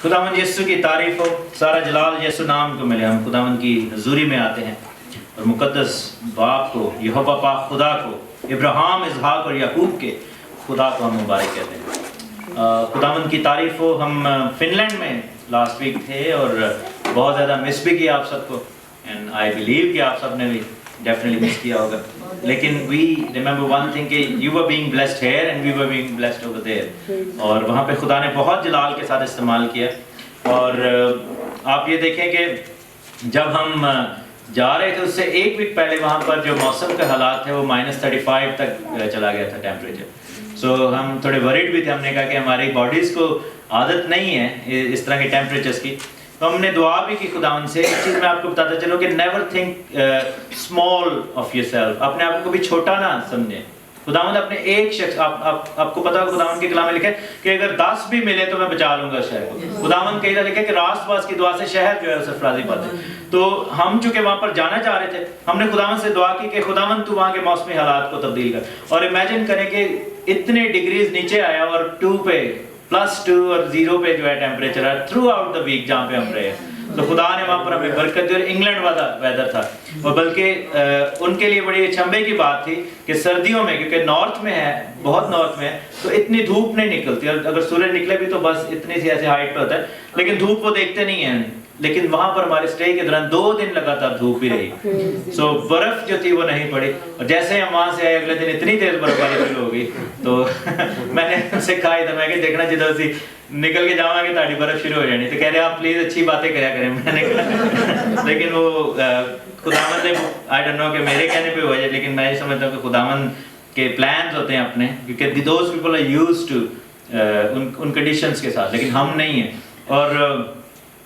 خداوند یسوع کی تعریف ہو، سارا جلال یسوع نام کو ملے۔ ہم خداوند کی حضوری میں آتے ہیں اور مقدس باپ کو، یہوہ پاک خدا کو، ابراہیم، اسحاق اور یعقوب کے خدا کو ہم مبارک کہتے ہیں۔ خداوند کی تعریف ہو۔ ہم فن لینڈ میں لاسٹ ویک تھے اور بہت زیادہ مس بھی کیا آپ سب کو، اینڈ آئی بلیو کہ آپ سب نے بھی ڈیفینیٹلی مس کیا ہوگا، لیکن وی ریمبر ون تھنگ کہ you are being blessed here and we were being blessed over there, اور وہاں پہ خدا نے بہت جلال کے ساتھ استعمال کیا۔ اور آپ یہ دیکھیں کہ جب ہم جا رہے تھے اس سے ایک ویک پہلے وہاں پر جو موسم کے حالات تھے وہ -35 تک چلا گیا تھا ٹیمپریچر۔ سو ہم تھوڑے ورڈ بھی تھے، ہم نے کہا کہ ہماری باڈیز کو عادت نہیں ہے اس طرح کے ٹیمپریچرز کی، تو ہم نے دعا بھی کی خداوند سے۔ ایک چیز میں آپ کو بتاتا چلوں کہ never think small of your self, اپنے آپ کو بھی چھوٹا نہ سمجھیں۔ خداوند اپنے ایک شخص، آپ کو پتا ہے خداوند کے کلام میں لکھا ہے کہ اگر 10 بھی ملے تو میں بچا لوں گا شہر کو۔ خداوند کہتا لکھا ہے کہ راست باز کی دعا سے شہر جو ہے سرفرازی پاتے ہیں۔ تو ہم چونکہ وہاں پر جانا چاہ رہے تھے، ہم نے خداوند سے دعا کی کہ خداوند تو وہاں کے موسمی حالات کو تبدیل کر، اور امیجن کریں کہ اتنے ڈگریز نیچے آیا اور 2 پہ +2 اور 0 پہ جو ہے ٹیمپریچر ہے تھرو آؤٹ دا ویک جہاں پہ ہم رہے۔ تو خدا نے وہاں پر ہمیں برکت دی، اور انگلینڈ والا ویدر تھا، اور بلکہ ان کے لیے بڑی اچنبھے کی بات تھی کہ سردیوں میں، کیونکہ نارتھ میں ہے، بہت نارتھ میں ہے، تو اتنی دھوپ نہیں نکلتی، اور اگر سورج نکلے بھی تو بس اتنی سی ایسے ہائٹ پہ ہوتا ہے، لیکن دھوپ وہ دیکھتے نہیں ہیں۔ لیکن وہاں پر ہمارے اسٹے کے دوران 2 دن لگاتار دھوپ بھی رہی، سو برف جو تھی وہ نہیں پڑی، اور جیسے ہم وہاں سے آئے اگلے دن اتنی تیز برف باری شروع ہو گئی، تو میں نے ان سے کہا ادھر، میں کہ دیکھنا جدھر سی نکل کے جاؤں گے تاڑی برف شروع ہو جانی، تو کہہ رہے آپ پلیز اچھی باتیں کریا کریں۔ میں نے کہا لیکن وہ خداوند نے آئی ڈونٹ نو کہ میرے کہنے پہ ہو جائے، لیکن میں یہ سمجھتا ہوں کہ خداوند کے پلانز ہوتے ہیں اپنے، کیونکہ those people are used to in conditions کے ساتھ، لیکن ہم نہیں ہیں۔ اور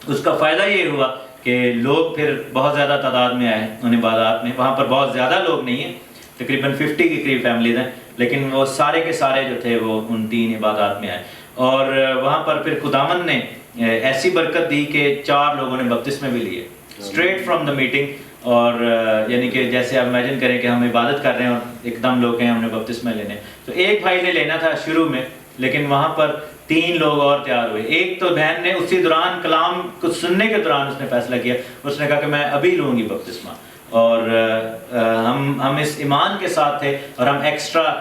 اس کا فائدہ یہ ہوا کہ لوگ پھر بہت زیادہ تعداد میں آئے ان عبادات میں۔ وہاں پر بہت زیادہ لوگ نہیں ہیں، تقریباً 50 کے قریب فیملیز ہیں، لیکن وہ سارے کے سارے جو تھے وہ ان 3 عبادات میں آئے، اور وہاں پر پھر خداوند نے ایسی برکت دی کہ 4 لوگوں نے بپتسمے بھی لیے اسٹریٹ فرام دا میٹنگ۔ اور یعنی کہ جیسے آپ امیجن کریں کہ ہم عبادت کر رہے ہیں اور ایک دم لوگ ہیں ہم نے بپتسمہ لینے، تو ایک بھائی نے لینا تھا شروع میں، لیکن وہاں پر 3 لوگ اور تیار ہوئے۔ ایک تو بہن نے اسی دوران کلام کو سننے کے دوران اس نے فیصلہ کیا، اس نے کہا کہ میں ابھی لوں گی بپتسمہ، اور ہم اس ایمان کے ساتھ تھے، اور ہم ایکسٹرا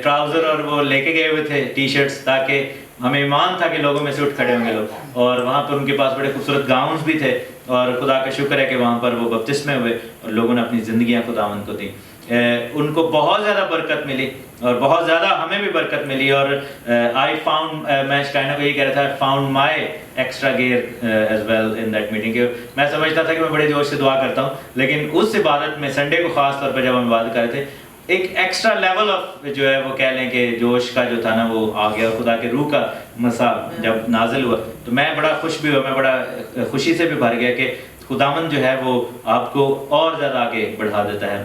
ٹراؤزر اور وہ لے کے گئے ہوئے تھے ٹی شرٹس، تاکہ ہمیں ایمان تھا کہ لوگوں میں سے اٹھ کھڑے ہوں گے لوگ، اور وہاں پر ان کے پاس بڑے خوبصورت گاؤنز بھی تھے، اور خدا کا شکر ہے کہ وہاں پر وہ بپتسمے ہوئے اور لوگوں نے اپنی زندگیاں خداوند کو دیں۔ ان کو بہت زیادہ برکت ملی، اور بہت زیادہ ہمیں بھی برکت ملی، اور آئی فاؤنڈ، میں شکائنا کو یہ کہہ رہا تھا، found my extra gear as well in that meeting, کہ میں سمجھتا تھا کہ میں بڑے جوش سے دعا کرتا ہوں، لیکن اس عبادت میں سنڈے کو خاص طور پہ جب ہم عبادت کر رہے تھے، ایک ایکسٹرا لیول آف جو ہے وہ کہہ لیں کہ جوش کا جو تھا نا وہ آ گیا، خدا کے روح کا مسا جب نازل ہوا تو میں بڑا خوش بھی ہوا، میں بڑا خوشی سے بھی بھر گیا کہ خداوند جو ہے وہ آپ کو اور زیادہ آگے بڑھا دیتا ہے،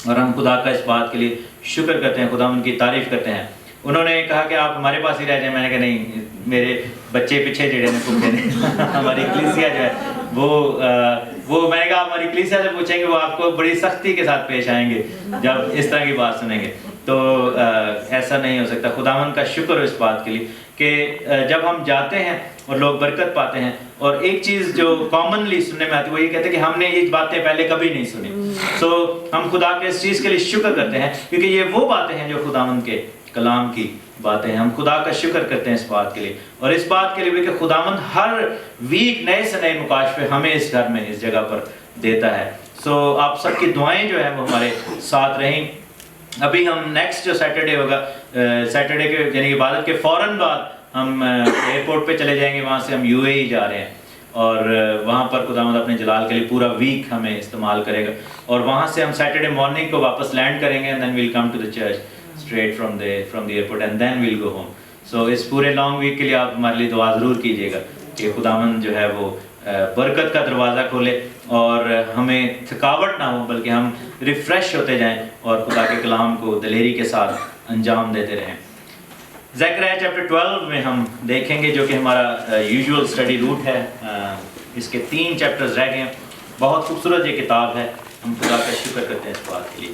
اور ہم خدا کا اس بات کے لیے شکر کرتے ہیں، خداوند کی تعریف کرتے ہیں۔ انہوں نے کہا کہ آپ ہمارے پاس ہی رہ جائیں، میں نے کہا نہیں، میرے بچے پیچھے جڑے نے پوچھے نے ہماری کلیسیا جو ہے وہ میں نے کہا ہماری کلیسیا سے پوچھیں گے، وہ آپ کو بڑی سختی کے ساتھ پیش آئیں گے جب اس طرح کی بات سنیں گے، تو ایسا نہیں ہو سکتا۔ خداوند کا شکر اس بات کے لیے کہ جب ہم جاتے ہیں اور لوگ برکت پاتے ہیں، اور ایک چیز جو کامنلی سننے میں آتی ہے وہ یہ کہتے ہیں کہ ہم نے یہ باتیں پہلے کبھی نہیں سنی، سو ہم خدا کے اس چیز کے لیے شکر کرتے ہیں، کیونکہ یہ وہ باتیں ہیں جو خداوند کے کلام کی باتیں ہیں۔ ہم خدا کا شکر کرتے ہیں اس بات کے لیے، اور اس بات کے لیے بھی کہ خداوند ہر ویک نئے سے نئے مکاشفے ہمیں اس گھر میں اس جگہ پر دیتا ہے۔ سو آپ سب کی دعائیں جو ہیں وہ ہمارے ساتھ رہیں۔ ابھی ہم نیکسٹ جو سیٹرڈے ہوگا، سیٹرڈے کے یعنی عبادت کے فوراً بعد ہم ایئرپورٹ پہ چلے جائیں گے، وہاں سے ہم UAE جا رہے ہیں، اور وہاں پر خداوند اپنے جلال کے لیے پورا ویک ہمیں استعمال کرے گا، اور وہاں سے ہم سیٹرڈے مارننگ کو واپس لینڈ کریں گے، and then we'll come to the church street from the airport, and then we'll go home. So اس پورے لانگ ویک کے لیے آپ ہمارے لیے دعا ضرور کیجیے گا کہ خداوند جو ہے وہ برکت کا دروازہ کھولے، اور ہمیں تھکاوٹ نہ ہو، بلکہ ہم ریفریش ہوتے جائیں اور خدا کے کلام کو دلیری کے ساتھ انجام دیتے رہیں۔ زکریا چیپٹر 12 میں ہم دیکھیں گے، جو کہ ہمارا یوزول اسٹڈی روٹ ہے، اس کے 3 چیپٹرز رہ گئے ہیں۔ بہت خوبصورت یہ کتاب ہے، ہم خدا کا شکر کرتے ہیں اس بات کے لیے۔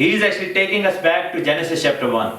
He is actually taking us back to Genesis chapter 1.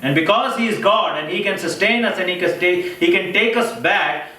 And because he is God and he can sustain us and he can take us back,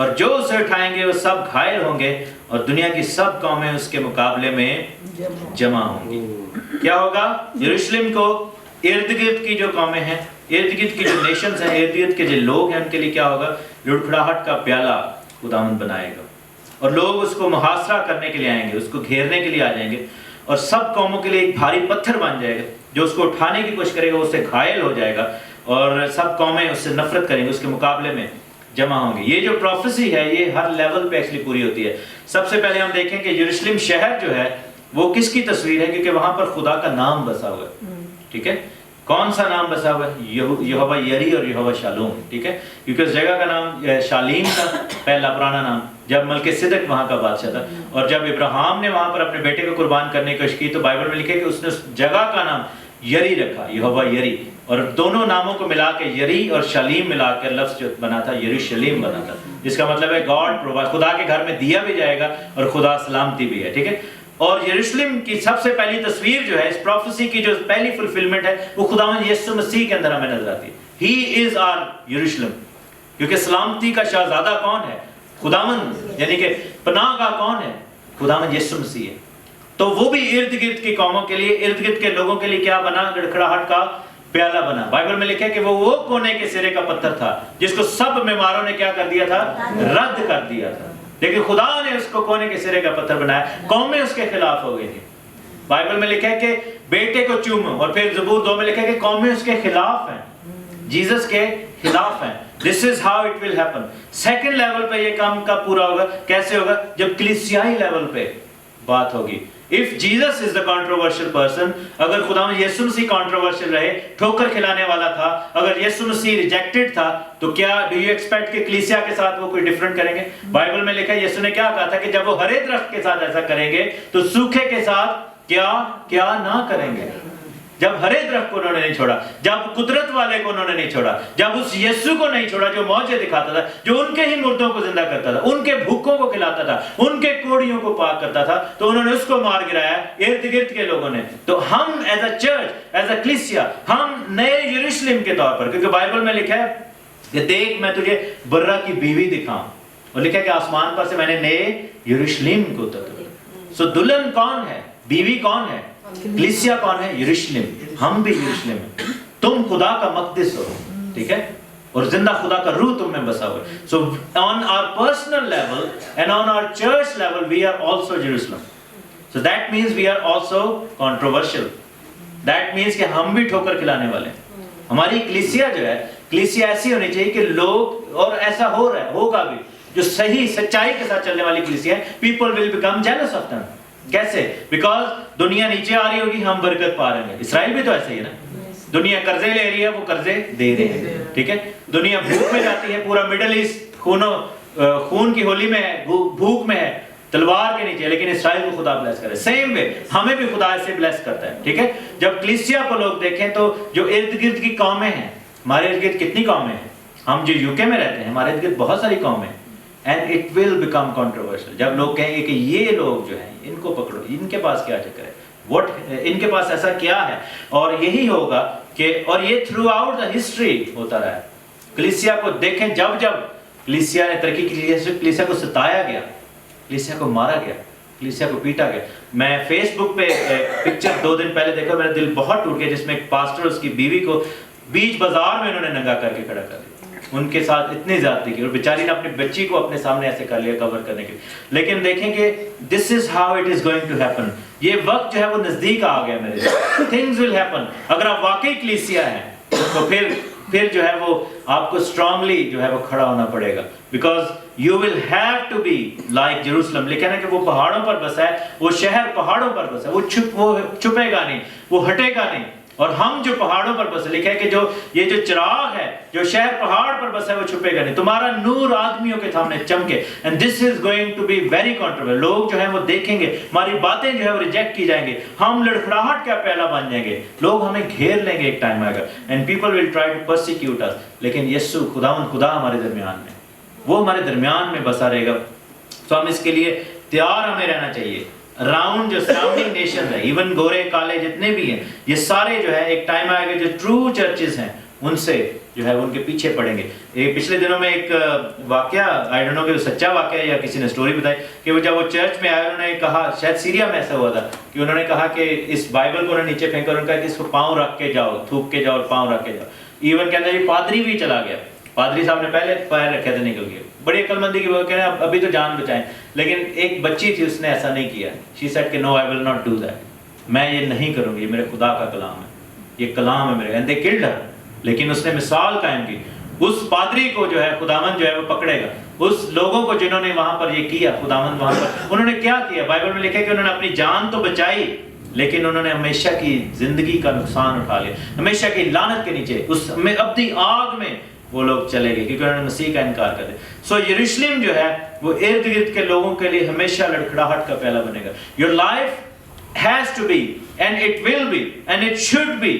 اور جو اسے اٹھائیں گے وہ سب گھائل ہوں گے اور دنیا کی سب قومیں اس کے مقابلے میں جمع ہوں گی. کیا ہوگا؟ یروشلم کو ارد گرد کی جو قومیں ہیں، ارد گرد کی جو نیشنز ہیں، ارد گرد کے جو لوگ ہیں، ان کے لیے کیا ہوگا؟ لڑکھڑاہٹ کا پیالہ خداوند بنائے گا اور لوگ اس کو محاصرہ کرنے کے لیے آئیں گے، اس کو گھیرنے کے لیے آ جائیں گے اور سب قوموں کے لیے ایک بھاری پتھر بن جائے گا. جو اس کو اٹھانے کی کوشش کرے گا اس سے گھائل ہو جائے گا اور سب قومیں اس سے نفرت کریں گے، اس کے مقابلے میں جمع ہوں گے. یہ جو پروفیسی ہے یہ ہر لیول پہ ایکچولی پوری ہوتی ہے. سب سے پہلے ہم دیکھیں کہ یروشلم شہر جو ہے وہ کس کی تصویر ہے؟ کیونکہ وہاں پر خدا کا نام بسا ہوا ہے. ٹھیک ہے، کون سا نام بسا ہوا ہے؟ یہوہ یری اور یہوہ شالوم. ٹھیک ہے، کیونکہ اس جگہ کا نام شالیم تھا، پہلا پرانا نام، جب ملک صدق وہاں کا بادشاہ تھا. اور جب ابراہیم نے وہاں پر اپنے بیٹے کو قربان کرنے کی کوشش کی تو بائبل میں لکھے کہ اس نے اس جگہ کا نام یری رکھا، یہوہ یری. اور دونوں ناموں کو ملا کے یری اور شالیم ملا کر لفظ جو بنا تھا یروشلم بنا تھا، جس کا مطلب ہے گاڈ پرووائڈ، خدا کے گھر میں دیا بھی جائے گا اور خدا سلامتی بھی ہے. ٹھیک ہے، اور یروشلم کی سب سے پہلی تصویر جو ہے اس پروفیسی کی جو پہلی فلفلمنٹ ہے وہ خداوند یسوع مسیح کے اندر ہمیں نظر آتی ہے. ہی از آر یروشلم، کیونکہ سلامتی کا شہزادہ کون ہے؟ خداوند، یعنی کہ پناہ کا کون ہے؟ خداوند یسوع مسیح ہے. تو وہ بھی ارد گرد کی قوموں کے لیے، ارد گرد کے لوگوں کے لیے کیا بنا؟ گڑگڑاہٹ کا پیالہ بنا. بائبل میں لکھا ہے کہ وہ کونے کے سرے کا پتھر تھا جس کو سب معماروں نے کیا کر دیا تھا؟ رد کر دیا تھا. لیکن خدا نے اس کو کونے کے سرے کا پتھر بنایا. قومیں اس کے خلاف ہو گئی تھی. بائبل میں لکھا ہے کہ بیٹے کو چومو، اور پھر زبور 2 میں لکھا ہے کہ قومیں اس کے خلاف ہیں، جیزس کے خلاف ہیں. This is how it will happen. Second level پہ یہ کام کب پورا ہوگا؟ کیسے ہوگا؟ جب کلیسیائی لیول پہ بات ہوگی. If Jesus is the controversial person، اگر خداوند یسوع مسیح controversial رہے، ٹھوکر کھلانے والا تھا، اگر یسوع مسیح ریجیکٹڈ تھا، تو کیا do you expect کہ کلیسیا کے ساتھ وہ کوئی ڈیفرنٹ کریں گے؟ بائبل میں لکھا ہے یسوع نے کیا کہا تھا کہ جب وہ ہرے درخت کے ساتھ ایسا کریں گے تو سوکھے کے ساتھ کیا نہ کریں گے. جب ہرے درخت کو انہوں نے نہیں چھوڑا، جب قدرت والے کو انہوں نے نہیں چھوڑا، جب اس یسوع کو نہیں چھوڑا جو موجے دکھاتا تھا، جو ان کے ہی مردوں کو زندہ کرتا تھا، ان کے بھوکوں کو کھلاتا تھا، ان کے کوڑیوں کو پاک کرتا تھا، تو انہوں نے اس کو مار گرایا ارد گرد کے لوگوں نے. تو ہم as a church, as a کلیسیا، ہم نئے یروشلم کے طور پر، کیونکہ بائبل میں لکھا ہے کہ دیکھ میں تجھے برہ کی بیوی دکھاؤں، اور لکھا ہے کہ آسمان پر سے میں نے نئے یروشلم کو اترا. سو دلہن کون ہے؟ بیوی کون ہے؟ کلیسیا کون ہے؟ یروشلم. ہم بھی یروشلم ہیں. تم خدا کا مقدس ہو. ٹھیک ہے، اور زندہ خدا کا روح تم میں بسا ہوا ہے. سو on our personal level and on our church level we are also Jerusalem. So that means we are also controversial. That means کہ ہم بھی ٹھوکر کھلانے والے ہیں. ہماری کلیسیا جو ہے، کلیسیا ایسی ہونی چاہیے کہ لوگ، اور ایسا ہو رہا ہے، ہوگا بھی، جو صحیح سچائی کے ساتھ چلنے والی کلیسیا ہے، people will become jealous of them. کیسے؟ بیکاز دنیا نیچے آ رہی ہوگی، ہم برکت پا رہے ہیں. اسرائیل بھی تو ایسے ہی ہے نا، دنیا قرضے لے رہی ہے، وہ قرضے دے رہے ہیں. ٹھیک ہے، دنیا بھوک میں جاتی ہے، پورا مڈل ایسٹ خون کی ہولی میں ہے، بھوک میں ہے، تلوار کے نیچے، لیکن اسرائیل کو خدا بلیس کرے. سیم وے ہمیں بھی خدا ایسے بلیس کرتا ہے. ٹھیک ہے، جب کلیسیا کو لوگ دیکھیں تو جو ارد گرد کی قومیں ہیں، ہمارے ارد گرد کتنی قومیں ہیں؟ ہم جو یوکے میں رہتے ہیں، ہمارے ارد گرد بہت ساری قومیں ہیں. And it will become controversial. جب لوگ کہیں گے کہ یہ لوگ جو ہیں ان کو پکڑو، ان کے پاس کیا چکر ہے، ان کے پاس ایسا کیا ہے. اور یہی ہوگا کہ، اور یہ تھرو آؤٹ دا ہسٹری ہوتا رہا ہے. کلیسیا کو دیکھیں، جب کلیسیا نے ترقی کی، کلیسیا کو ستایا گیا، کلیسیا کو مارا گیا، کلیسیا کو پیٹا گیا. میں فیس بک پہ پکچر 2 دن پہلے دیکھا، میرا دل بہت ٹوٹ گیا، جس میں ایک پاسٹر اس کی بیوی کو بیچ بازار میں انہوں نے ننگا کر کے کھڑا کر دیا. ان کے ساتھ اتنی زیادتی کی، اور بیچاری نے اپنی بچی کو اپنے سامنے ایسے کر لیا کور کرنے کے لیے. لیکن دیکھیں کہ this is how it is going to happen. یہ وقت جو ہے وہ نزدیک آ گیا میرے لیے. Things will happen. اگر آپ واقعی کلیسیا ہیں تو پھر جو ہے وہ آپ کو اسٹرانگلی جو ہے وہ کھڑا ہونا پڑے گا. Because you will have to be like Jerusalem. لیکن ہے کہ وہ پہاڑوں پر بسا ہے، وہ شہر پہاڑوں پر بسا ہے، وہ چھپے گا نہیں، وہ ہٹے گا نہیں. اور ہم جو پہاڑوں پر بسے، لکھا ہے کہ یہ جو چراغ ہے، جو شہر پہاڑ پر بسا ہے، وہ چھپے گا نہیں. تمہارا نور آدمیوں کے سامنے چمکے. And this is going to be very controversial. لوگ جو ہیں وہ دیکھیں گے، ہماری باتیں جو ہے وہ ریجیکٹ کی جائیں گے، ہم لڑکھڑاہٹ کا پیالہ بن جائیں گے، لوگ ہمیں گھیر لیں گے. ایک ٹائم آئے گا and people will try to persecute us. لیکن یسوع خدا ہمارے درمیان میں، وہ ہمارے درمیان میں بسا رہے گا. تو ہم اس کے لیے تیار ہمیں رہنا چاہیے. راؤنڈ جو سراؤنڈنگ نیشن ہے، ایون گورے کالے جتنے بھی ہیں، یہ سارے جو ہے ایک ٹائم آئے گا جو ٹرو چرچز ہیں ان سے جو ہے ان کے پیچھے پڑیں گے. یہ پچھلے دنوں میں ایک واقعہ، آئی ڈونٹ نو کہ وہ سچا واقعہ ہے یا کسی نے سٹوری بتائی، کہ وہ جب وہ چرچ میں آئے انہوں نے کہا، شاید سیریا میں ایسا ہوا تھا، کہ انہوں نے کہا کہ اس بائبل کو انہوں نے نیچے پھینکا اور انہوں نے کہا کہ اس کو پاؤں رکھ کے جاؤ، تھوک کے جاؤ اور پاؤں رکھ کے جاؤ. ایون کہتے ہیں پادری بھی چلا گیا، پادری صاحب نے پہلے پیر رکھے تھے نکل گئے. بڑی عقل مندی کی وہ کہہ رہے ہیں ابھی تو جان بچائیں. لیکن ایک بچی تھی، اس نے ایسا نہیں کیا. شی سیڈ کہ نو آئی ول ناٹ ڈو دیٹ، میں یہ نہیں کروں گی، یہ میرے خدا کا کلام ہے، یہ کلام ہے میرے. And they killed her. لیکن اس نے مثال قائم کی. اس پادری کو جو ہے خداوند جو ہے وہ پکڑے گا. اس لوگوں کو جنہوں نے وہاں پر یہ کیا، خداوند وہاں پر انہوں نے کیا کیا، بائبل میں لکھا ہے کہ انہوں نے اپنی جان تو بچائی لیکن انہوں نے ہمیشہ کی زندگی کا نقصان اٹھا لیا. ہمیشہ کی لعنت کے نیچے اس ابدی آگ میں وہ لوگ چلے گئے کیونکہ انہوں نے مسیح کا انکار کر دیا. سو یروشلم جو ہے وہ ارد گرد کے لوگوں کے لیے ہمیشہ لڑکھڑاہٹ کا پہلا بنے گا. Your life has to be and it will be and it should be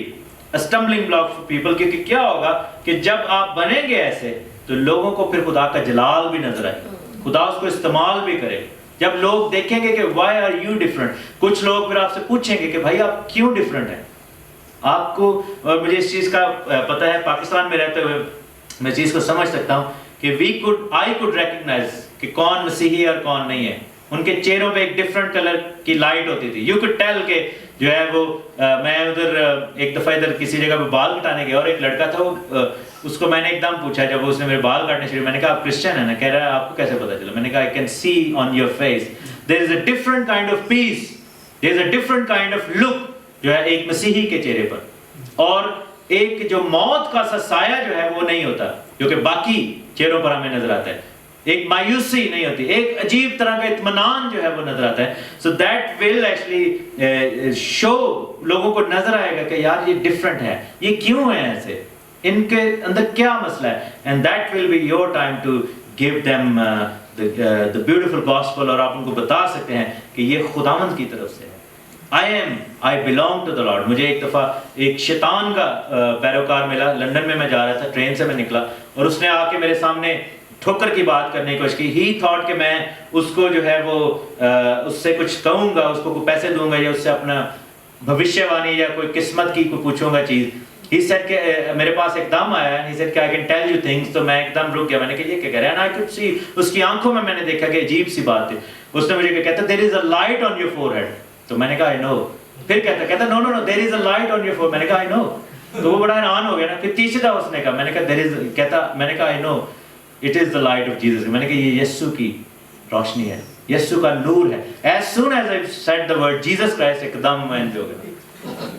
a stumbling block for people. کیونکہ کیا ہوگا کہ جب آپ بنیں گے ایسے تو لوگوں کو پھر خدا کا جلال بھی نظر آئے گا، خدا اس کو استعمال بھی کرے. جب لوگ دیکھیں گے کہ why are you different، کچھ لوگ پھر آپ سے پوچھیں گے کہ بھائی آپ کیوں ڈفرینٹ ہیں. آپ کو، اور مجھے اس چیز کا پتہ ہے پاکستان میں رہتے ہوئے میں چیز کو سمجھ سکتا ہوں کہ I could recognize کہ کون مسیحی اور کون نہیں ہے. ان کے چہروں پہ ایک ڈفرنٹ کلر کی لائٹ ہوتی تھی. یو could tell کہ جو ہے وہ میں ادھر ایک دفعہ ادھر کسی جگہ پہ بال کٹانے گیا اور ایک لڑکا تھا، وہ اس کو میں نے ایک دم پوچھا جب اس نے میرے بال کاٹنے شروع، میں نے کہا آپ کرسچن ہیں نا؟ کہہ رہا ہے آپ کو کیسے پتا چلا؟ میں نے کہا I can see on your face there is a different kind of peace, there is a different kind of look جو ہے ایک مسیحی کے چہرے پر. اور ایک جو موت کا سا سایہ جو ہے وہ نہیں ہوتا جو کہ باقی چہروں پر ہمیں نظر آتا ہے. ایک مایوسی نہیں ہوتی، ایک عجیب طرح کا اطمینان جو ہے وہ نظر آتا ہے. So that will actually show, لوگوں کو نظر آئے گا کہ یار یہ ڈفرینٹ ہے، یہ کیوں ہے ایسے، ان کے اندر کیا مسئلہ ہے. And that will be your time to give them the beautiful gospel. اور آپ ان کو بتا سکتے ہیں کہ یہ خداوند کی طرف سے ہے. I belong to the Lord. مجھے ایک دفعہ ایک شیطان کا پیروکار ملا، لندن میں جا رہا تھا، ٹرین سے میں نکلا اور اس نے آ کے میرے سامنے ٹھوکر کی بات کرنے کی کوشش کی. ہی تھاٹ کہ میں اس کو جو ہے وہ اس سے کچھ کہوں گا، اس کو کوئی پیسے دوں گا یا اس سے اپنا بھوشیہ وانی یا کوئی قسمت کی کوئی پوچھوں گا چیز. He said کہ میرے پاس ایک دم آیا، he said کہ I can tell you things. تو میں ایک دم رک گیا، میں نے کہا یہ کیا کہہ رہا ہے. And I could see اس کی آنکھوں میں نے دیکھا کہ عجیب سی بات ہے. اس نے مجھے کہتا there is a light on your forehead. تو میں نے کہا I know. پھر کہتا no there is a light on your forehead. میں نے کہا I know. تو وہ بڑا حیران ہو گیا نا. پھر تیسری دفعہ اس نے کہا، میں نے کہا there is، کہتا میں نے کہا I know it is the light of Jesus. میں نے کہا یہ یسوع کی روشنی ہے، یسوع کا نور ہے. As soon as I said the word Jesus Christ ایک دم میں جو گیا،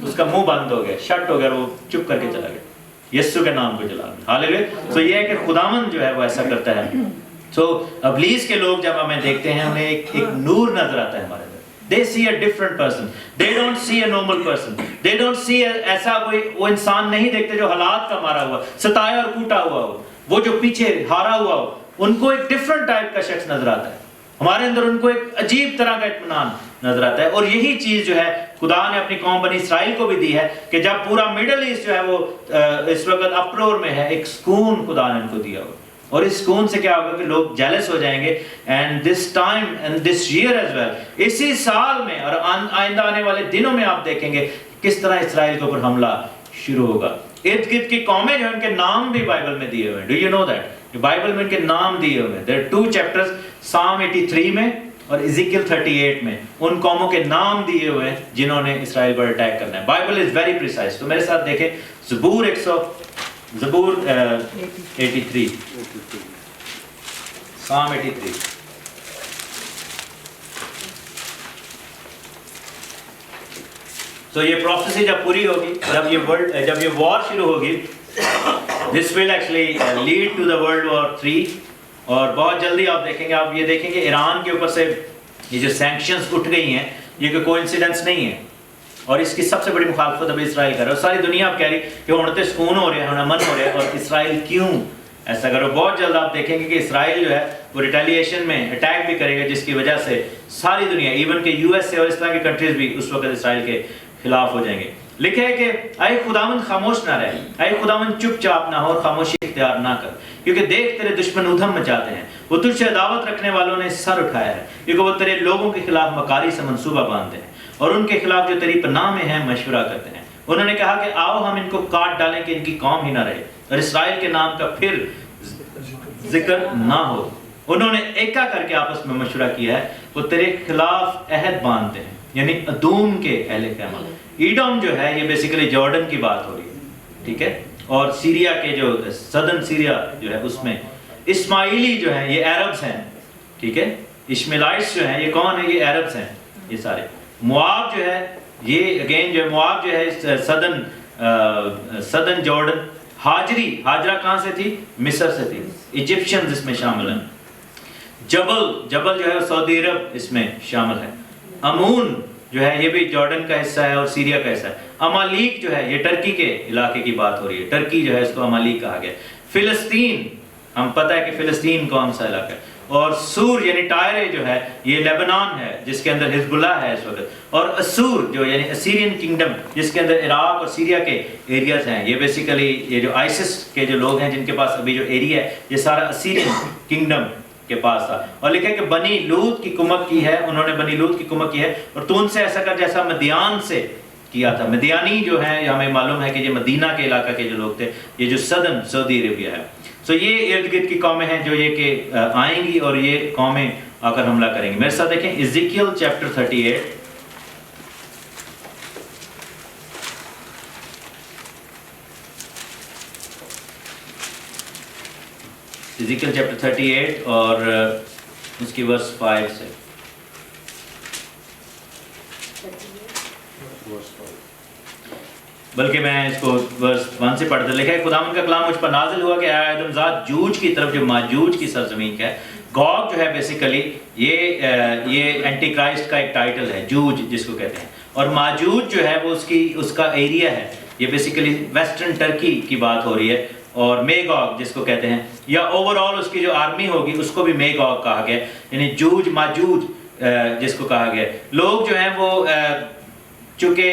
اس کا منہ بند ہو گیا، شٹ ہو گیا، وہ چپ کر کے چلا گیا. یسوع کے نام کو جلا دیا. ہاللیلویا. تو یہ ہے کہ خداوند جو ہے وہ ایسا کرتا ہے. سو ابلیس کے لوگ جب ہمیں دیکھتے ہیں ہمیں ایک نور نظر آتا ہے ہمارے اندر. They see a different person. They don't see a normal person. They don't see ایسا کوئی وہ انسان نہیں دیکھتے جو حالات کا مارا ہوا، ستایا اور کوٹا ہوا ہو، وہ جو پیچھے ہارا ہوا ہو. ان کو ایک ڈفرنٹ ٹائپ کا شخص نظر آتا ہے. ہمارے اندر ان کو ایک عجیب طرح کا اطمینان نظر آتا ہے. اور یہی چیز جو ہے خدا نے اپنی قوم بنی اسرائیل کو بھی دی ہے کہ جب پورا مڈل ایسٹ جو ہے وہ اس وقت اپرور میں ہے، ایک سکون خدا نے ان کو دیا ہو. اور اس سکون سے کیا ہوگا کہ لوگ جیلس ہو جائیں گے. And this time and this year as well, اسی سال میں اور آئندہ آنے والے دنوں میں آپ دیکھیں گے کس طرح اسرائیل کے اوپر حملہ شروع ہوگا. ارد گرد کی قومیں جو ہیں ان کے نام بھی بائبل میں دیے ہوئے ہیں. Do you know that? Bible میں ان کے نام دیے ہوئے ہیں. دیر آر 2 چیپٹرز، Psalm 83 میں اور Ezekiel 38 میں ان قوموں کے نام دیے ہوئے ہیں جنہوں نے اسرائیل پر اٹیک کرنا ہے. Bible is very precise. تو میرے ساتھ دیکھیں زبور 83، Psalm 83. تو یہ پروفیسی جب پوری ہوگی، جب یہ وار شروع ہوگی، this will actually lead to the World War 3. اور بہت جلدی آپ دیکھیں گے، آپ یہ دیکھیں گے ایران کے اوپر سے یہ جو سینکشنز اٹھ گئی ہیں، یہ کوئی کوئنسیڈنس نہیں ہے. اور اس کی سب سے بڑی مخالفت ابھی اسرائیل کر رہا ہے. اور ساری دنیا اب کہہ رہی کہ ہن سکون ہو رہے ہیں، ہن امن ہو رہے ہیں، اور اسرائیل کیوں ایسا کرو. بہت جلد آپ دیکھیں گے کہ اسرائیل جو ہے وہ ریٹیلیشن میں اٹیک بھی کرے گا، جس کی وجہ سے ساری دنیا، ایون کہ USA اور اس طرح کی کنٹریز بھی اس وقت اسرائیل کے خلاف ہو جائیں گے. لکھا ہے کہ اے خداوند خاموش نہ رہے، اے خداوند چپ چاپ نہ ہو اور خاموشی اختیار نہ کر، کیونکہ دیکھ تیرے دشمن ادھم مچاتے ہیں، وہ تجھ سے عداوت رکھنے والوں نے سر اٹھایا ہے، کیونکہ وہ تیرے لوگوں کے خلاف مکاری سے منصوبہ باندھتے ہیں اور ان کے خلاف جو تیری پناہ میں ہیں مشورہ کرتے ہیں. انہوں نے کہا کہ آؤ ہم ان کو کاٹ ڈالیں کہ ان کی قوم ہی نہ رہے اور اسرائیل کے نام کا پھر ذکر نہ ہو۔ انہوں نے ایکا کر کے آپس میں مشورہ کیا ہے، وہ تیرے خلاف عہد باندھتے ہیں، یعنی ادوم کے اہل خیمہ۔ ایڈوم جو ہے یہ بیسیکلی جارڈن کی بات ہو رہی ہے، ٹھیک ہے، اور سیریا کے جو سدن سیریا جو ہے اس میں اسماعیلی جو ہیں یہ عربز ہیں، ٹھیک ہے، اشمیلائٹس جو ہیں یہ کون ہیں؟ یہ عربز ہیں یہ سارے۔ مواب جو ہے یہ اگین جو مواب جو ہے سدن جارڈن۔ ہاجرہ کہاں سے تھی؟ مصر سے تھی، ایجپشنز اس میں شامل ہیں۔ جبل جو ہے سعودی عرب اس میں شامل ہے۔ امون جو ہے یہ بھی جارڈن کا حصہ ہے اور سیریا کا حصہ ہے۔ امالیک جو ہے یہ ٹرکی کے علاقے کی بات ہو رہی ہے، ٹرکی جو ہے اس کو امالیک کہا گیا۔ فلسطین، ہم پتہ ہے کہ فلسطین کون سا علاقہ ہے، اور سور یعنی ٹائرے جو ہے یہ لیبنان ہے جس کے اندر حزب اللہ ہے اس وقت، اور اسور جو یعنی اسیرین کنگڈم جس کے اندر عراق اور سیریا کے ایریاز ہیں، یہ بیسیکلی یہ جو آئسس کے جو لوگ ہیں جن کے پاس ابھی جو ایریا ہے یہ سارا اسیرین کنگڈم کے پاس تھا۔ اور لکھا کہ بنی لوط کی کمک کی ہے، انہوں نے بنی لوط کی کمک کی ہے، اور تو ان سے ایسا کر جیسا مدیان سے کیا تھا۔ مدیانی جو ہیں ہمیں معلوم ہے کہ یہ مدینہ کے علاقہ کے جو لوگ تھے، یہ جو سدن سعودی عربیہ ہے۔ سو یہ ارد گرد کی قومیں ہیں جو یہ کہ آئیں گی اور یہ قومیں آ کر حملہ کریں گی۔ میرے ساتھ دیکھیں ایزیکیل چیپٹر 38۔ ایزیکیل چیپٹر 38 اور اس کی ورس 5 سے۔ بلکہ میں اس کو ورس 1 سے پڑھتا، لکھا ہے خداوند کا کلام مجھ پر نازل ہوا کہ اے آدم ذات جوج کی طرف جو ماجوج کی سرزمین کا ہے۔ گوگ جو ہے بیسیکلی یہ اینٹی کرائسٹ کا ایک ٹائٹل ہے، جوج جس کو کہتے ہیں، اور ماجوج جو ہے وہ اس کا ایریا ہے، یہ بیسیکلی ویسٹرن ٹرکی کی بات ہو رہی ہے، اور میگوگ جس کو کہتے ہیں، یا اوور آل اس کی جو آرمی ہوگی اس کو بھی میگوگ کہا گیا، یعنی جوج ماجوج جس کو کہا گیا۔ لوگ جو ہیں وہ چونکہ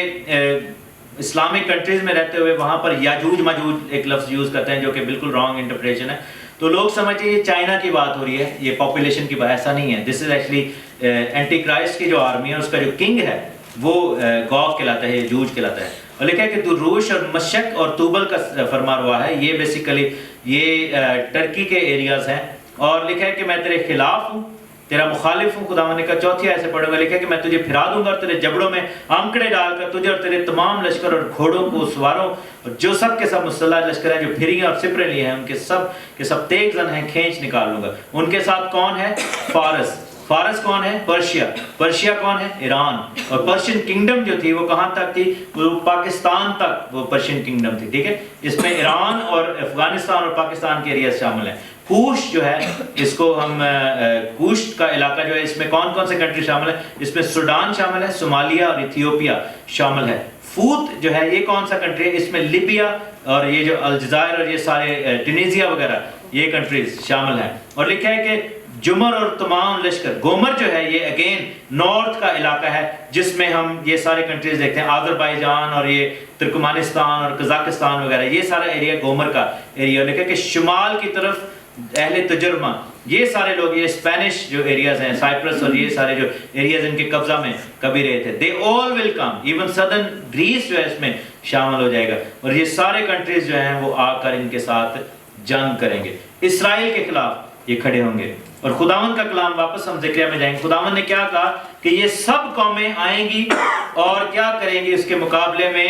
اسلامک کنٹریز میں رہتے ہوئے وہاں پر یاجوج ماجوج ایک لفظ یوز کرتے ہیں جو کہ بالکل رانگ انٹرپریشن ہے، تو لوگ سمجھتے ہیں یہ چائنا کی بات ہو رہی ہے، یہ پاپولیشن کی بات، ایسا نہیں ہے۔ دس از ایکچولی اینٹی کرائسٹ کی جو آرمی ہے اس کا جو کنگ ہے وہ گوگ کہلاتا ہے، یاجوج کہلاتا ہے۔ اور لکھا ہے کہ دروش اور مشک اور توبل کا فرما ہوا ہے، یہ بیسیکلی یہ ٹرکی کے ایریاز ہیں، اور لکھا ہے کہ میں تیرے خلاف ہوں، تیرا مخالف ہوں۔ خداوند نے کہا چوتھی آیت سے پڑھوں گا، لکھا ہے کہ میں تجھے پھرا دوں گا اور تیرے جبڑوں میں آنکڑے ڈال کر تجھے اور تیرے تمام لشکر اور گھوڑوں کو سواروں اور جو سب کے سب مسلح لشکر ہیں جو پھریاں اور سپرے لیے ہیں ان کے سب کے سب تیز زن ہیں کھینچ نکال لوں گا۔ ان کے ساتھ کون ہے؟ فارس۔ فارس کون ہے؟ پرشیا۔ پرشیا کون ہے؟ ایران۔ اور پرشین کنگڈم جو تھی وہ کہاں تک تھی؟ وہ پاکستان تک وہ پرشین کنگڈم تھی، ٹھیک ہے۔ اس میں ایران اور افغانستان اور پاکستان کے ایریاز شامل ہیں۔ کوش جو ہے اس کو ہم کوش کا علاقہ جو ہے اس میں کون کون سے کنٹری شامل ہے؟ اس میں سوڈان شامل ہے، صومالیہ اور ایتھیوپیا شامل ہے۔ فوت جو ہے یہ کون سا کنٹری ہے؟ اس میں لیبیا اور یہ جو الجزائر اور یہ سارے ٹنیزیا وغیرہ یہ کنٹریز شامل ہیں۔ اور لکھا ہے کہ جمر اور تمام لشکر، گومر جو ہے یہ اگین نارتھ کا علاقہ ہے جس میں ہم یہ سارے کنٹریز دیکھتے ہیں، آذربائیجان اور یہ ترکمانستان اور قزاقستان وغیرہ، یہ سارا ایریا گومر کا ایریا۔ لکھا ہے کہ شمال کی طرف اہل تجربہ، یہ سارے لوگ، یہ اسپینش جو ایریاز ہیں، سائپرس اور یہ سارے جو ایریاز ان کے قبضہ میں کبھی رہے تھے، they all will come، even southern grace جو ہے اس میں شامل ہو جائے گا، اور یہ سارے کنٹریز جو ہیں وہ آ کر ان کے ساتھ جنگ کریں گے، اسرائیل کے خلاف یہ کھڑے ہوں گے۔ اور خداوند کا کلام، واپس ہم ذکریہ میں جائیں گے، خداوند نے کیا کہا کہ یہ سب قومیں آئیں گی اور کیا کریں گی؟ اس کے مقابلے میں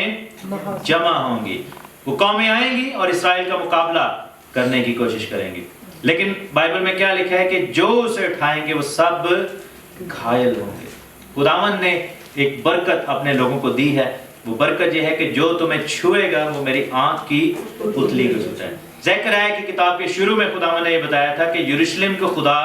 جمع ہوں گی۔ وہ قومیں آئیں گی اور اسرائیل کا مقابلہ کرنے کی کوشش کریں گی، لیکن بائبل میں کیا لکھا ہے کہ جو اسے اٹھائیں گے وہ سب گھائل ہوں گے۔ خداوند نے ایک برکت اپنے لوگوں کو دی ہے، وہ برکت یہ ہے کہ جو تمہیں چھوئے گا وہ میری آنکھ کی پتلی کو چھوتا ہے۔ زکریا کی کتاب کے شروع میں خداوند نے یہ بتایا تھا کہ یروشلم کو خدا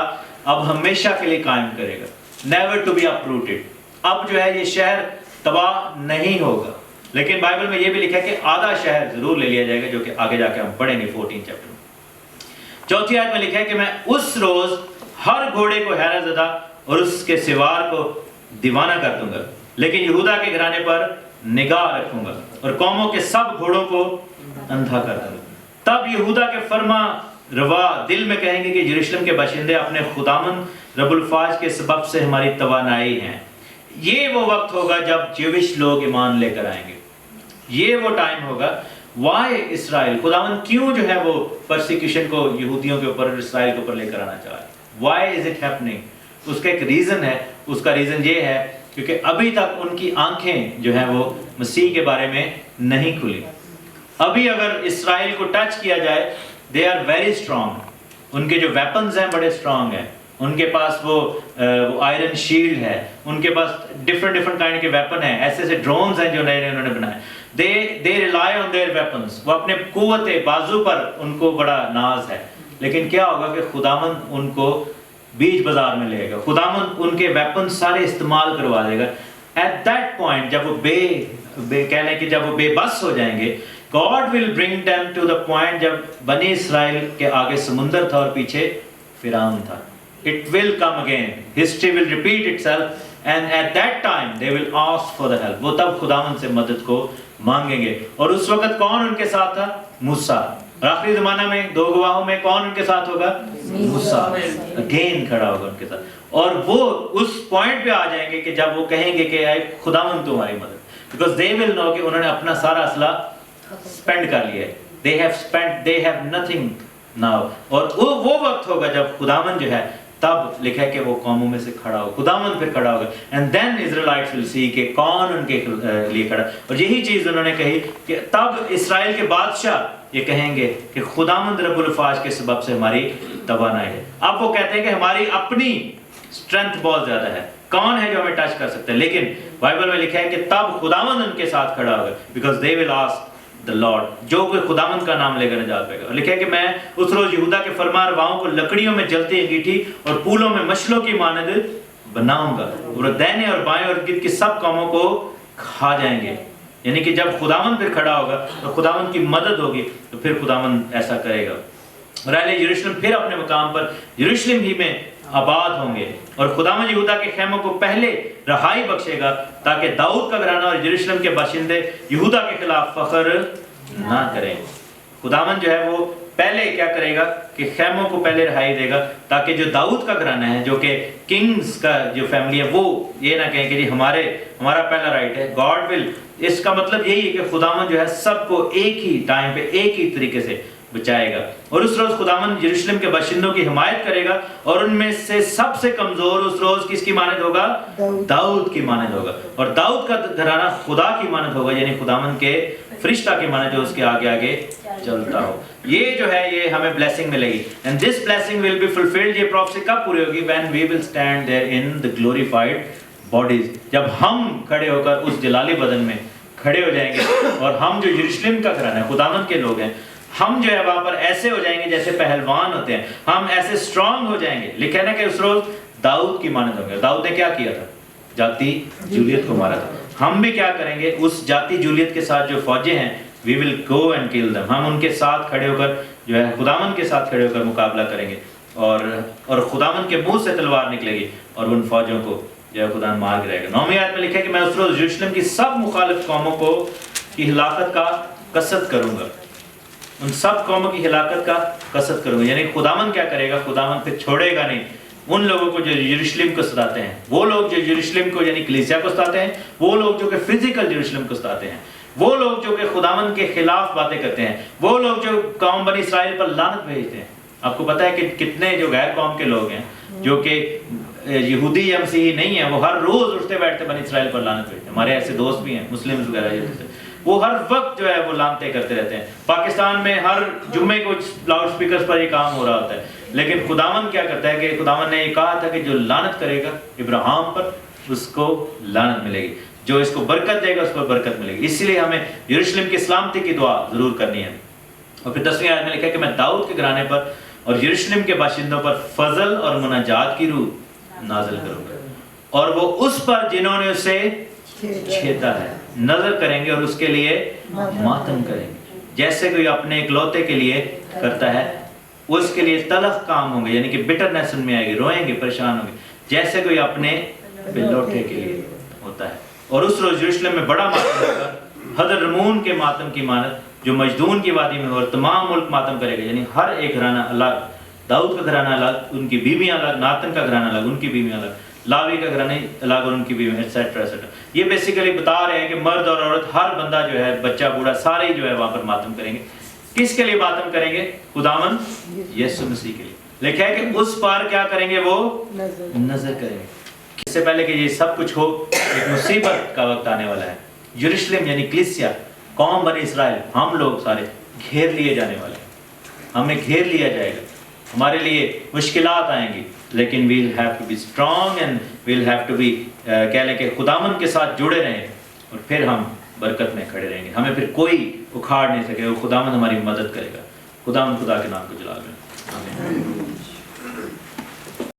اب ہمیشہ کے لیے قائم کرے گا، نیور ٹو بی اپروٹڈ۔ اب جو ہے یہ شہر تباہ نہیں ہوگا، لیکن بائبل میں یہ بھی لکھا ہے کہ آدھا شہر ضرور لے لیا جائے گا، جو کہ آگے جا کے ہم پڑھیں گے 14 چیپٹر میں۔ چوتھی آیت میں لکھا ہے کہ میں اس روز ہر گھوڑے کو حیرت زدہ اور اس کے سوار کو دیوانہ کر دوں گا، لیکن یہودا کے گھرانے پر نگاہ رکھوں گا اور قوموں کے سب گھوڑوں کو اندھا کر دوں گا۔ تب یہودا کے فرما روا دل میں کہیں گے کہ یروشلم کے باشندے اپنے خداوند رب الفاظ کے سبب سے ہماری توانائی ہیں۔ یہ وہ وقت ہوگا جب جیوش لوگ ایمان لے کر آئیں گے۔ یہ وہ ٹائم ہوگا. وائی اسرائیل, خداوند کیوں جو ہے وہ پرسیکیوشن کو یہودیوں کے اوپر, اسرائیل کے اوپر لے کر آنا چاہ رہا ہے. وائی از اٹ ہیپننگ, اس کا ایک ریزن ہے. اس کا ریزن یہ ہے کیونکہ ابھی تک ان کی آنکھیں جو ہیں وہ مسیح کے بارے میں نہیں کھلی. ابھی اگر اسرائیل کو ٹچ کیا جائے, دے آر ویری اسٹرانگ, ان کے جو ویپنز ہیں بڑے اسٹرانگ ہیں, ان کے پاس وہ آئرن شیلڈ ہے, ان کے پاس ڈفرنٹ کائنڈ کے ویپن ہیں, ایسے ایسے ڈرونز ہیں جو نئے نئے انہوں نے بنائے. they rely on their weapons, وہ اپنے قوت بازو پر ان کو بڑا ناز ہے. لیکن کیا ہوگا کہ خداوند ان کو بیچ بازار میں لے گا, خداوند ان کے ویپن سارے استعمال کروا دے گا. ایٹ دیٹ پوائنٹ جب وہ کہہ لیں کہ جب وہ بے بس ہو جائیں گے, God will bring them to the point جب بنی اسرائیل کے آگے سمندر تھا اور پیچھے فرعون تھا. It will come again, history will repeat itself, and at that time they will ask for the help. وہ تب خداوند سے مدد کو مانگیں گے. اور اس وقت کون ان کے ساتھ تھا؟ موسیٰ. اور آخری زمانہ میں 2 گواہوں میں کون ان کے ساتھ ہوگا؟ موسیٰ. اگین کھڑا ہوگا ان کے ساتھ. اور وہ اس پوائنٹ پہ آ جائیں گے کہ جب وہ کہیں گے کہ اے خداوند تمہاری مدد, because they will know کہ انہوں نے اپنا سارا اسلحہ اسپینڈ کر لیا ہے. they have spent, they have nothing now. اور وہ وقت ہوگا جب خداوند جو ہے, تب لکھا ہے کہ وہ قوموں میں سے کھڑا ہو, خداوند پھر کھڑا ہوگا. and then Israelites will see کہ کون ان کے لیے کھڑا. اور یہی چیز انہوں نے کہی کہ تب اسرائیل کے بادشاہ یہ کہیں گے کہ خداوند رب الفاظ کے سبب سے ہماری توانائی ہے. اب وہ کہتے ہیں کہ ہماری اپنی اسٹرینتھ بہت زیادہ ہے, کون ہے جو ہمیں ٹچ کر سکتا ہے. لیکن بائبل میں لکھا ہے کہ تب خداوند ان کے ساتھ کھڑا ہوگا, because they will ask the Lord. جو کوئی خداوند کا نام لے کر نجات پائے گا. لکھا ہے کہ میں اس روز یہودا کے فرما رواؤں کو لکڑیوں میں جلتی انگیٹھی اور پھولوں میں مشلوں کی مانند بناؤں گا, اور دائیں اور بائیں اور گرد کی سب قوموں کو کھا جائیں گے. یعنی کہ جب خداوند پھر کھڑا ہوگا تو خداوند کی مدد ہوگی, تو پھر خداوند ایسا کرے گا. اور اہل یروشلم پھر اپنے مقام پر یروشلم ہی میں آباد ہوں گے, اور خداوند یہودا کے خیموں کو پہلے رہائی بخشے گا تاکہ داؤد کا گھرانہ اور یروشلم کے باشندے یہودا کے خلاف فخر نہ کریں. خداوند جو ہے وہ پہلے کیا کرے گا کہ خیموں کو پہلے رہائی دے گا تاکہ جو داؤد کا گھرانہ ہے, جو کہ کنگز کا جو فیملی ہے, وہ یہ نہ کہیں کہ جی ہمارا پہلا رائٹ ہے. گاڈ ول, اس کا مطلب یہی ہے کہ خداوند جو ہے سب کو ایک ہی ٹائم پہ ایک ہی طریقے سے بچائے گا. اور اس روز خداوند یروشلم کے باشندوں کی حمایت کرے گا, اور ان میں سے سب سے کمزور اس روز کس کی مانند ہوگا؟ داؤد کی مانند ہوگا. اور داؤد کا گھرانہ خدا کی مانند ہوگا, یعنی خداوند کے فرشتہ کی مانند جو اس کے آگے آگے چلتا ہو. یہ جو ہے یہ ہمیں بلیسنگ ملے گی. And this blessing will be fulfilled. یہ پروفیسی کب پوری ہوگی؟ When we will stand there in the glorified bodies. جب ہم کھڑے ہو کر اس جلالی بدن میں کھڑے ہو جائیں گے, اور ہم جو یروشلم کا گھرانہ ہے, خداوند کے لوگ ہیں, ہم جو ہے وہاں پر ایسے ہو جائیں گے جیسے پہلوان ہوتے ہیں, ہم ایسے اسٹرانگ ہو جائیں گے. لکھا ہے نا کہ اس روز داؤد کی مانند ہوں گے. داؤد نے کیا کیا تھا؟ جاتی جولیت کو مارا تھا. ہم بھی کیا کریں گے؟ اس جاتی جولیت کے ساتھ جو فوجیں ہیں, we will go and kill them. ہم ان کے ساتھ کھڑے ہو کر جو ہے خداوند کے ساتھ کھڑے ہو کر مقابلہ کریں گے, اور خداوند کے منہ سے تلوار نکلے گی اور ان فوجوں کو جو ہے خدا مار گرے گا. 9ویں آیت میں لکھا ہے کہ میں اس روز یروشلم کی سب مخالف قوموں کو کی ہلاکت کا قصد کروں گا. ان سب قوموں کی ہلاکت کا قصد کروں گا. یعنی خداوند کیا کرے گا؟ خداوند پھر چھوڑے گا نہیں ان لوگوں کو جو یروشلم کو ستاتے ہیں, وہ لوگ جو یروشلم کو یعنی کلیسیا کو ستاتے ہیں, وہ لوگ جو کہ فزیکل یروشلم کو ستاتے ہیں, وہ لوگ جو کہ خداوند کے خلاف باتیں کرتے ہیں, وہ لوگ جو قوم بنی اسرائیل پر لعنت بھیجتے ہیں. آپ کو پتا ہے کہ کتنے جو غیر قوم کے لوگ ہیں جو کہ یہودی یا مسیحی نہیں ہیں, وہ ہر روز اٹھتے بیٹھتے بنی اسرائیل پر لعنت بھیجتے ہیں. ہمارے ایسے دوست بھی ہیں مسلم وغیرہ, وہ ہر وقت جو ہے وہ لعنتیں کرتے رہتے ہیں. پاکستان میں ہر جمعے کو لاؤڈ سپیکرز پر یہ کام ہو رہا ہوتا ہے. لیکن خداوند کیا کرتا ہے کہ خداوند نے یہ کہا تھا کہ جو لعنت کرے گا ابراہیم پر اس کو لعنت ملے گی, جو اس کو برکت دے گا اس پر برکت ملے گی. اسی لیے ہمیں یروشلم کی سلامتی کی دعا ضرور کرنی ہے. اور پھر 10ویں آیت میں لکھا ہے کہ میں داؤد کے گھرانے پر اور یروشلم کے باشندوں پر فضل اور مناجات کی روح نازل کروں گا, اور وہ اس پر جنہوں نے اسے چھیدا ہے نظر کریں گے اور اس کے لیے ماتم کریں گے. جیسے کوئی اپنے اکلوتے کے لیے کرتا ہے, وہ اس کے لیے تلخ کام ہوں گے, یعنی کہ بٹرنس ان میں آئے گی, روئیں گے, پریشان ہوں گے, جیسے کوئی اپنے بلوٹے کے لیے ہوتا ہے. اور اس روز یروشلم میں بڑا ماتم ہوگا, حضر رمون کے ماتم کی مانند جو مجدون کی وادی میں ہو, اور تمام ملک ماتم کرے گا. یعنی ہر ایک گھرانہ الگ, داؤد کا گھرانہ الگ, ان کی بیویاں الگ, ناتن کا گھرانہ الگ, ان کی بیویاں الگ, لاوی کا گھرانہ الگ اور ان کی بیوی ایٹسیٹرا ایٹسیٹرا. یہ بیسیکلی بتا رہے ہیں کہ مرد اور عورت ہر بندہ جو ہے بچہ بوڑھا سارے جو ہے وہاں پر ماتم کریں گے. کس کے لیے ماتم کریں گے؟ خداوند یسوع مسیح کے لیے. لکھا ہے کہ اس پر کیا کریں گے؟ وہ نظر کریں گے. اس سے پہلے کہ یہ سب کچھ ہو ایک مصیبت کا وقت آنے والا ہے. یروشلم یعنی کلیسیا قوم بنی اسرائیل ہم لوگ سارے گھیر لیے جانے والے ہیں. ہمیں گھیر لیا جائے گا. ہمارے لیے مشکلات آئیں گی لیکن we'll have to be strong and we'll have to be کہہ لیں کہ خداوند کے ساتھ جڑے رہیں اور پھر ہم برکت میں کھڑے رہیں گے. ہمیں پھر کوئی اکھاڑ نہیں سکے. وہ خداوند ہماری مدد کرے گا. خداوند خدا کے نام کو جلال میں آمین.